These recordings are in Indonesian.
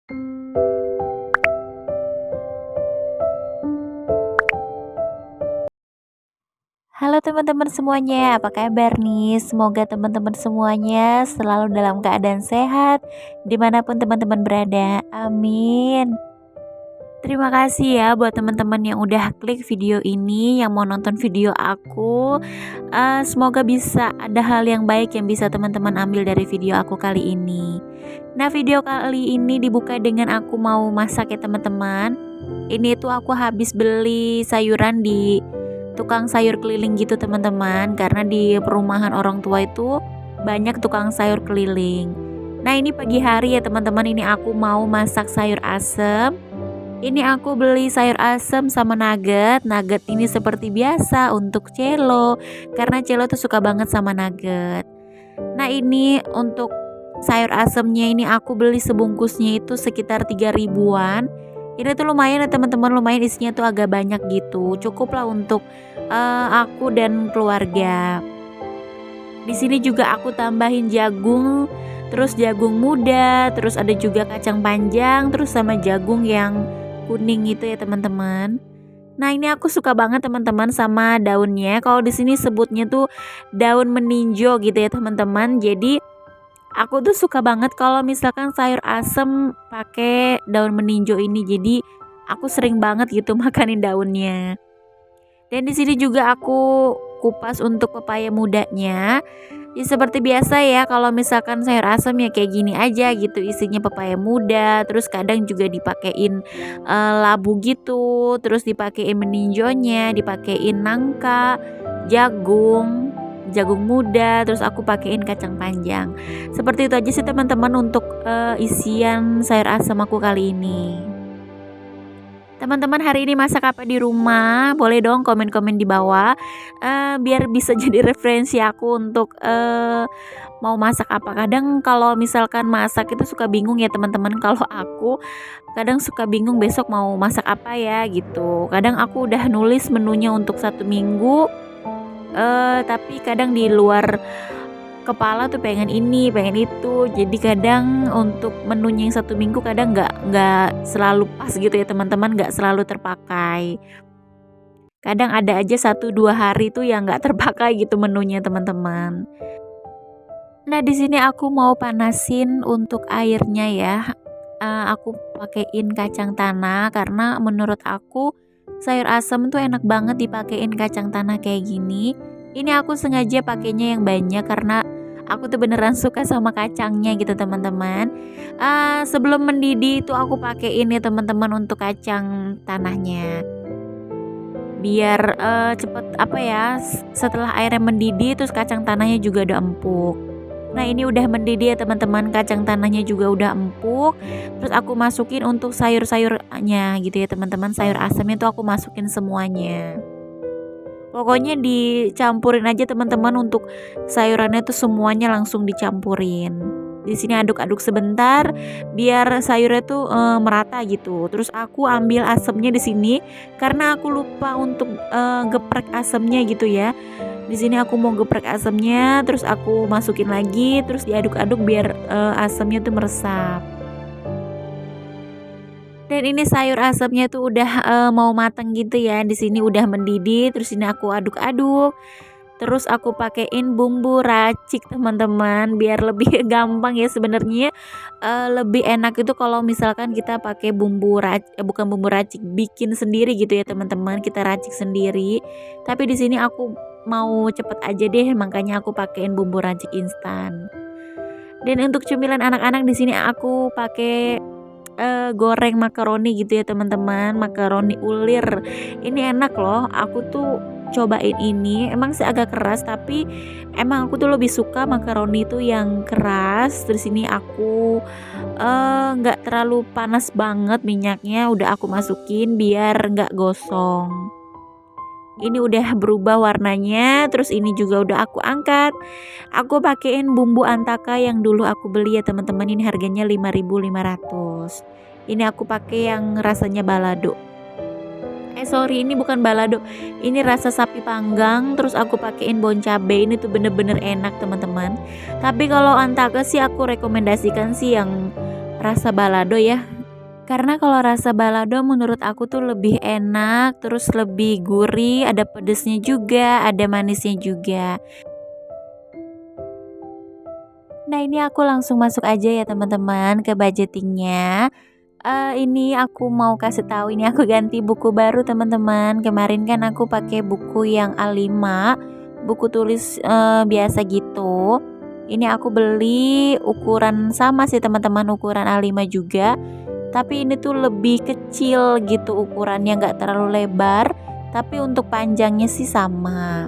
Halo teman-teman semuanya, apa kabar nih? Semoga teman-teman semuanya selalu dalam keadaan sehat, dimanapun teman-teman berada. Amin. Terima kasih ya buat teman-teman yang udah klik video ini, yang mau nonton video aku. Semoga bisa ada hal yang baik yang bisa teman-teman ambil dari video aku kali ini. Nah, video kali ini dibuka dengan aku mau masak ya teman-teman. Ini tuh aku habis beli sayuran di tukang sayur keliling gitu teman-teman, karena di perumahan orang tua itu banyak tukang sayur keliling. Nah, ini pagi hari ya teman-teman, ini aku mau masak sayur asem. Ini aku beli sayur asem sama nugget. Nugget ini seperti biasa untuk Celo, karena Celo tuh suka banget sama nugget. Nah, ini untuk sayur asemnya ini aku beli sebungkusnya itu sekitar 3 ribuan. Ini tuh lumayan ya teman-teman, lumayan isinya tuh agak banyak gitu. Cukup lah untuk aku dan keluarga. Di sini juga aku tambahin jagung, terus jagung muda, terus ada juga kacang panjang, terus sama jagung yang kuning itu ya teman-teman. Nah, ini aku suka banget teman-teman sama daunnya. Kalau di sini sebutnya tuh daun meninjo gitu ya teman-teman. Jadi aku tuh suka banget kalau misalkan sayur asem pakai daun meninjo ini. Jadi aku sering banget gitu makanin daunnya. Dan di sini juga aku kupas untuk pepaya mudanya. Ya seperti biasa ya, kalau misalkan sayur asam ya kayak gini aja gitu, isinya pepaya muda, terus kadang juga dipakein labu gitu, terus dipakein meninjonya, dipakein nangka, jagung, jagung muda, terus aku pakein kacang panjang. Seperti itu aja sih teman-teman untuk isian sayur asam aku kali ini. Teman-teman hari ini masak apa di rumah? Boleh dong komen-komen di bawah, biar bisa jadi referensi aku untuk mau masak apa. Kadang kalau misalkan masak itu suka bingung ya teman-teman. Kalau aku kadang suka bingung besok mau masak apa ya gitu. Kadang aku udah nulis menunya untuk 1 minggu, tapi kadang di luar kepala tuh pengen ini, pengen itu. Jadi kadang untuk menunya yang 1 minggu kadang nggak selalu pas gitu ya teman-teman, nggak selalu terpakai. Kadang ada aja 1-2 hari tuh yang nggak terpakai gitu menunya teman-teman. Nah, di sini aku mau panasin untuk airnya ya. Aku pakein kacang tanah karena menurut aku sayur asem tuh enak banget dipakein kacang tanah kayak gini. Ini aku sengaja pakainya yang banyak karena aku tuh beneran suka sama kacangnya gitu teman-teman. Sebelum mendidih itu aku pakein ya teman-teman untuk kacang tanahnya. Biar cepet apa ya, setelah airnya mendidih terus kacang tanahnya juga udah empuk. Nah, ini udah mendidih ya teman-teman, kacang tanahnya juga udah empuk. Terus aku masukin untuk sayur-sayurnya gitu ya teman-teman, sayur asemnya tuh aku masukin semuanya. Pokoknya dicampurin aja teman-teman, untuk sayurannya tuh semuanya langsung dicampurin. Di sini aduk-aduk sebentar biar sayurnya tuh merata gitu. Terus aku ambil asemnya di sini karena aku lupa untuk geprek asemnya gitu ya. Di sini aku mau geprek asemnya, terus aku masukin lagi, terus diaduk-aduk biar asemnya tuh meresap. Dan ini sayur asemnya tuh udah mau mateng gitu ya. Di sini udah mendidih, terus ini aku aduk-aduk. Terus aku pakein bumbu racik teman-teman, biar lebih gampang ya sebenarnya. Lebih enak itu kalau misalkan kita pakai bukan bumbu racik, bikin sendiri gitu ya teman-teman. Kita racik sendiri. Tapi di sini aku mau cepet aja deh, makanya aku pakein bumbu racik instan. Dan untuk cemilan anak-anak di sini aku pakai goreng makaroni gitu ya teman-teman, makaroni ulir. Ini enak loh, aku tuh cobain ini, emang sih agak keras tapi emang aku tuh lebih suka makaroni itu yang keras. Terus ini aku nggak terlalu panas banget minyaknya, udah aku masukin biar nggak gosong. Ini udah berubah warnanya, terus ini juga udah aku angkat. Aku pakein bumbu antaka yang dulu aku beli ya teman-teman, ini harganya 5.500. Ini aku pakai yang rasanya balado. Sorry, ini bukan balado. Ini rasa sapi panggang, terus aku pakein bon cabe. Ini tuh bener-bener enak teman-teman. Tapi kalau antaka sih aku rekomendasikan sih yang rasa balado ya. Karena kalau rasa balado menurut aku tuh lebih enak, terus lebih gurih, ada pedesnya juga, ada manisnya juga. Nah, ini aku langsung masuk aja ya teman-teman ke budgetingnya. Ini aku mau kasih tahu, ini aku ganti buku baru teman-teman. Kemarin kan aku pakai buku yang A5, buku tulis biasa gitu. Ini aku beli ukuran sama sih teman-teman, ukuran A5 juga. Tapi ini tuh lebih kecil gitu ukurannya, nggak terlalu lebar. Tapi untuk panjangnya sih sama.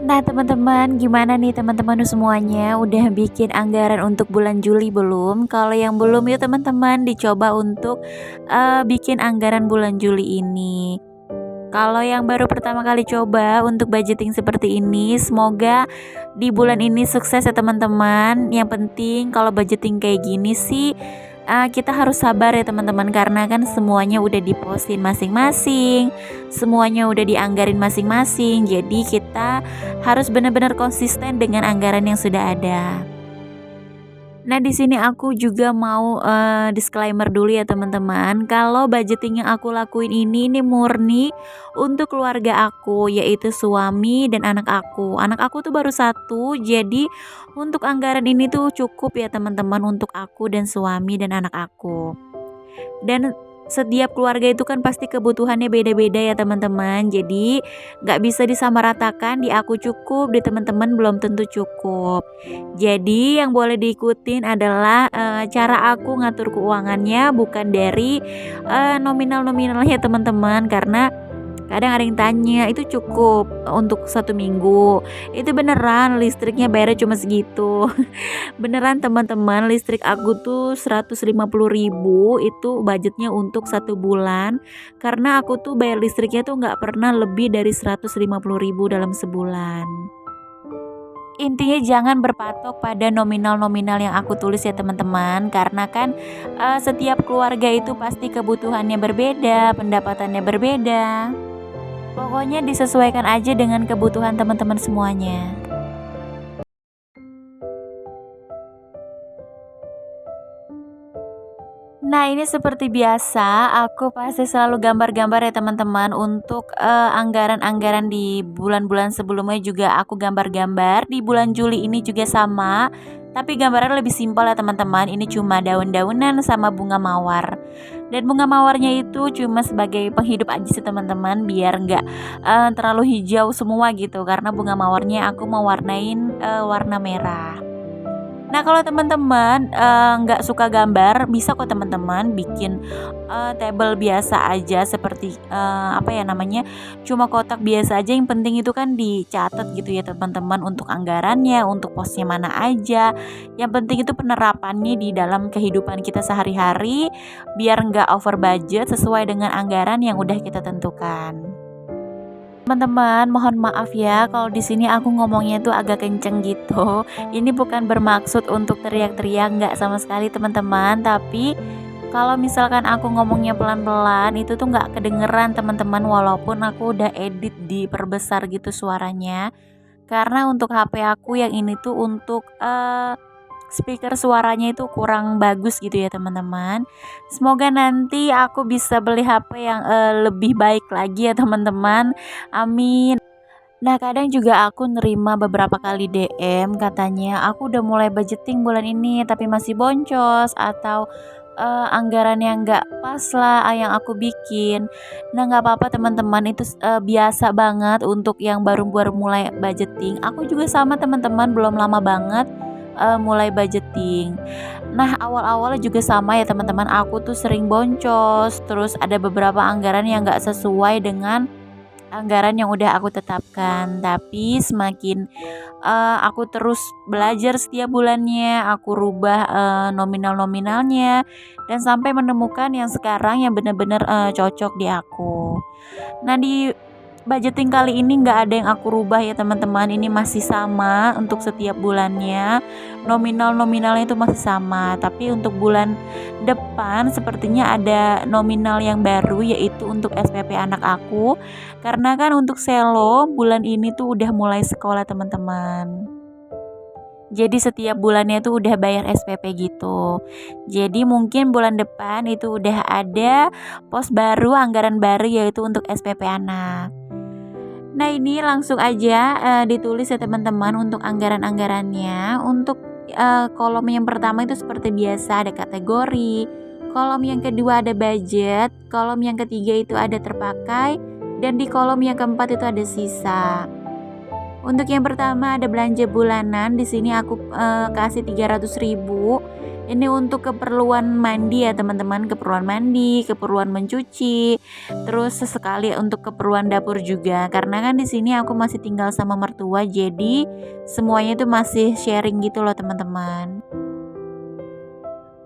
Nah teman-teman, gimana nih teman-teman semuanya? Udah bikin anggaran untuk bulan Juli belum? Kalau yang belum yuk teman-teman dicoba untuk bikin anggaran bulan Juli ini. Kalau yang baru pertama kali coba untuk budgeting seperti ini, semoga di bulan ini sukses ya teman-teman. Yang penting kalau budgeting kayak gini sih kita harus sabar ya teman-teman, karena kan semuanya udah dipostin masing-masing, semuanya udah dianggarin masing-masing. Jadi kita harus benar-benar konsisten dengan anggaran yang sudah ada. Nah, di sini aku juga mau disclaimer dulu ya teman-teman. Kalau budgeting yang aku lakuin ini murni untuk keluarga aku, yaitu suami dan anak aku. Anak aku tuh baru satu, jadi untuk anggaran ini tuh cukup ya teman-teman untuk aku dan suami dan anak aku. Dan setiap keluarga itu kan pasti kebutuhannya beda-beda ya teman-teman. Jadi nggak bisa disamaratakan, di aku cukup, di teman-teman belum tentu cukup. Jadi yang boleh diikutin adalah cara aku ngatur keuangannya, bukan dari nominal-nominalnya teman-teman. Karena kadang ada yang tanya, itu cukup untuk 1 minggu? Itu beneran listriknya bayarnya cuma segitu? Beneran teman-teman, listrik aku tuh 150.000 itu budgetnya untuk 1 bulan. Karena aku tuh bayar listriknya tuh nggak pernah lebih dari 150.000 dalam sebulan. Intinya jangan berpatok pada nominal-nominal yang aku tulis ya teman-teman. Karena kan setiap keluarga itu pasti kebutuhannya berbeda, pendapatannya berbeda. Pokoknya disesuaikan aja dengan kebutuhan teman-teman semuanya. Nah, ini seperti biasa, aku pasti selalu gambar-gambar ya teman-teman. Untuk anggaran-anggaran di bulan-bulan sebelumnya juga aku gambar-gambar. Di bulan Juli ini juga sama, tapi gambarnya lebih simpel ya teman-teman. Ini cuma daun-daunan sama bunga mawar. Dan bunga mawarnya itu cuma sebagai penghidup aja sih teman-teman, biar nggak terlalu hijau semua gitu. Karena bunga mawarnya aku mau warnain warna merah. Nah, kalau teman-teman nggak suka gambar, bisa kok teman-teman bikin tabel biasa aja, seperti apa ya namanya, cuma kotak biasa aja. Yang penting itu kan dicatat gitu ya teman-teman, untuk anggarannya, untuk posnya mana aja. Yang penting itu penerapannya di dalam kehidupan kita sehari-hari, biar nggak over budget, sesuai dengan anggaran yang udah kita tentukan. Teman-teman, mohon maaf ya kalau di sini aku ngomongnya tuh agak kenceng gitu. Ini bukan bermaksud untuk teriak-teriak, nggak sama sekali teman-teman. Tapi kalau misalkan aku ngomongnya pelan-pelan, itu tuh nggak kedengeran teman-teman, walaupun aku udah edit diperbesar gitu suaranya. Karena untuk HP aku yang ini tuh untuk speaker suaranya itu kurang bagus gitu ya teman-teman. Semoga nanti aku bisa beli HP yang lebih baik lagi ya teman-teman. Amin. Nah, kadang juga aku nerima beberapa kali DM katanya aku udah mulai budgeting bulan ini tapi masih boncos, atau anggaran yang nggak pas lah yang aku bikin. Nah, nggak apa-apa teman-teman, itu biasa banget untuk yang baru-baru mulai budgeting. Aku juga sama teman-teman, belum lama banget mulai budgeting. Nah, awal-awalnya juga sama ya teman-teman, aku tuh sering boncos, terus ada beberapa anggaran yang nggak sesuai dengan anggaran yang udah aku tetapkan. Tapi semakin aku terus belajar setiap bulannya, aku rubah nominal-nominalnya, dan sampai menemukan yang sekarang yang benar-benar cocok di aku. Nah, di budgeting kali ini nggak ada yang aku rubah ya teman-teman, ini masih sama untuk setiap bulannya, nominal-nominalnya itu masih sama. Tapi untuk bulan depan sepertinya ada nominal yang baru, yaitu untuk SPP anak aku. Karena kan untuk Selo bulan ini tuh udah mulai sekolah teman-teman. Jadi setiap bulannya tuh udah bayar SPP gitu. Jadi mungkin bulan depan itu udah ada pos baru, anggaran baru yaitu untuk SPP anak. Nah ini langsung aja ditulis ya teman-teman untuk anggaran-anggarannya. Untuk kolom yang pertama itu seperti biasa ada kategori, kolom yang kedua ada budget, kolom yang ketiga itu ada terpakai, dan di kolom yang keempat itu ada sisa. Untuk yang pertama ada belanja bulanan, di sini aku kasih 300.000. Ini untuk keperluan mandi ya teman-teman, keperluan mandi, keperluan mencuci, terus sesekali untuk keperluan dapur juga. Karena kan di sini aku masih tinggal sama mertua, jadi semuanya itu masih sharing gitu loh teman-teman.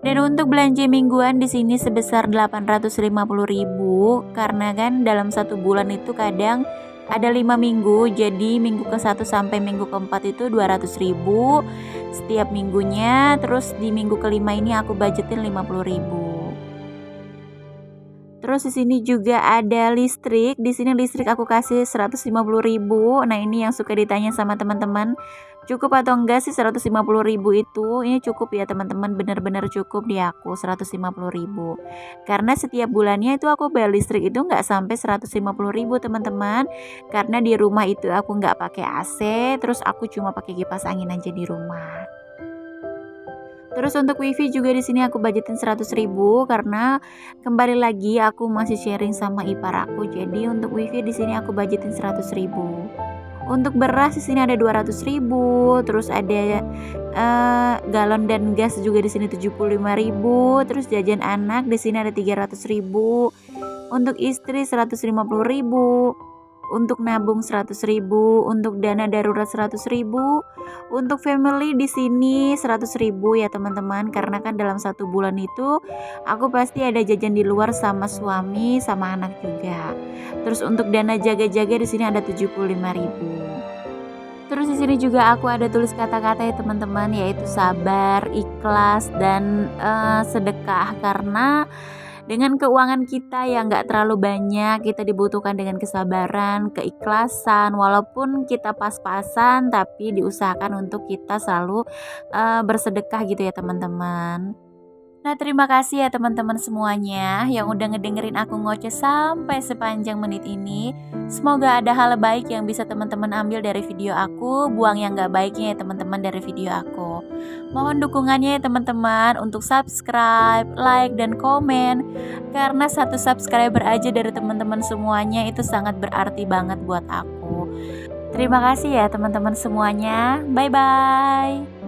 Dan untuk belanja mingguan di sini sebesar 850.000 karena kan dalam satu bulan itu kadang ada 5 minggu, jadi minggu ke-1 sampai minggu ke-4 itu 200.000 setiap minggunya, terus di minggu kelima ini aku budgetin 50.000. Terus di sini juga ada listrik. Di sini listrik aku kasih 150.000. Nah, ini yang suka ditanya sama teman-teman, cukup atau enggak sih 150.000 itu? Ini cukup ya teman-teman, benar-benar cukup di aku 150.000. Karena setiap bulannya itu aku bayar listrik itu enggak sampai 150.000 teman-teman. Karena di rumah itu aku enggak pakai AC, terus aku cuma pakai kipas angin aja di rumah. Terus untuk wifi juga di sini aku budgetin 100.000 karena kembali lagi aku masih sharing sama ipar aku. Jadi untuk wifi di sini aku budgetin 100.000. Untuk beras di sini ada 200.000, terus ada galon dan gas juga di sini 75.000, terus jajan anak di sini ada 300.000. Untuk istri 150.000. Untuk nabung 100.000, untuk dana darurat 100.000, untuk family di sini 100.000 ya teman-teman, karena kan dalam satu bulan itu aku pasti ada jajan di luar sama suami sama anak juga. Terus untuk dana jaga-jaga di sini ada 75.000. Terus di sini juga aku ada tulis kata-kata ya teman-teman, yaitu sabar, ikhlas, dan sedekah. Karena dengan keuangan kita yang gak terlalu banyak, kita dibutuhkan dengan kesabaran, keikhlasan. Walaupun kita pas-pasan, tapi diusahakan untuk kita selalu bersedekah gitu ya teman-teman. Nah, terima kasih ya teman-teman semuanya yang udah ngedengerin aku ngoceh sampai sepanjang menit ini. Semoga ada hal baik yang bisa teman-teman ambil dari video aku, buang yang gak baiknya ya teman-teman dari video aku. Mohon dukungannya ya teman-teman untuk subscribe, like, dan komen. Karena satu subscriber aja dari teman-teman semuanya itu sangat berarti banget buat aku. Terima kasih ya teman-teman semuanya. Bye-bye.